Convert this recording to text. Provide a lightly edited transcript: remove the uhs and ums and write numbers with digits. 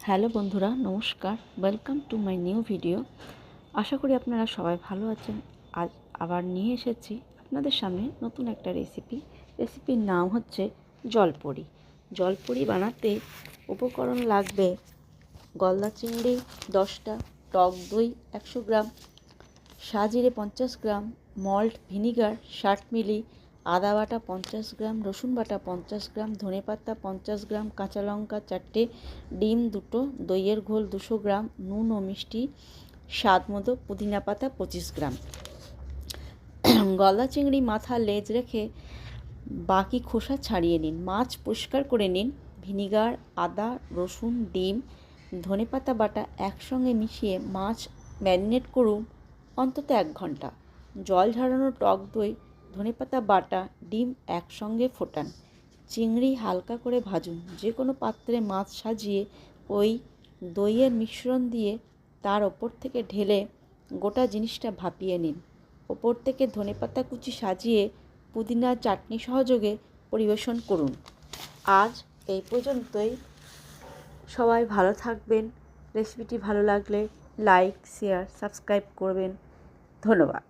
Hello বন্ধুরা, নমস্কার। Welcome to my new video. আশা করি আপনারা সবাই ভালো আছেন। আজ আবার নিয়ে এসেছি আপনাদের সামনে নতুন একটা রেসিপির নাম হচ্ছে জলপরি। জলপরি বানাতে উপকরণ লাগবে গলদা চিংড়ি 10টা, টক দই 100 গ্রাম, সাজিরে 50 গ্রাম, মল্ট ভিনিগার 60 মিলি, আদা বাটা 50 গ্রাম, রসুন বাটা 50 গ্রাম, ধনেপাতা 50 গ্রাম, কাঁচা লঙ্কা 4টে, ডিম 2টো, দইয়ের ঘোল 200 গ্রাম, নুন ও মিষ্টি স্বাদ মতো, পুদিনা পাতা 25 গ্রাম। গলদা চিংড়ি মাথা লেজ রেখে বাকি খোসা ছাড়িয়ে নিন। মাছ পরিষ্কার করে নিন। ভিনিগার, আদা, রসুন, ডিম, ধনেপাতা বাটা একসঙ্গে মিশিয়ে মাছ ম্যারিনেট করুন অন্তত 1 ঘন্টা। জল ঝরানো টক দই, ধনেপাতা বাটা, ডিম একসঙ্গে ফোটান। চিংড়ি হালকা করে ভাজুন। যে কোনো পাত্রে মাছ সাজিয়ে ওই দইয়ের মিশ্রণ দিয়ে তার ওপর থেকে ঢেলে গোটা জিনিসটা ভাপিয়ে নিন। ওপর থেকে ধনেপাতা কুচি সাজিয়ে পুদিনা চাটনি সহযোগে পরিবেশন করুন। আজ এই পর্যন্তই। সবাই ভালো থাকবেন। রেসিপিটি ভালো লাগলে লাইক, শেয়ার, সাবস্ক্রাইব করবেন। ধন্যবাদ।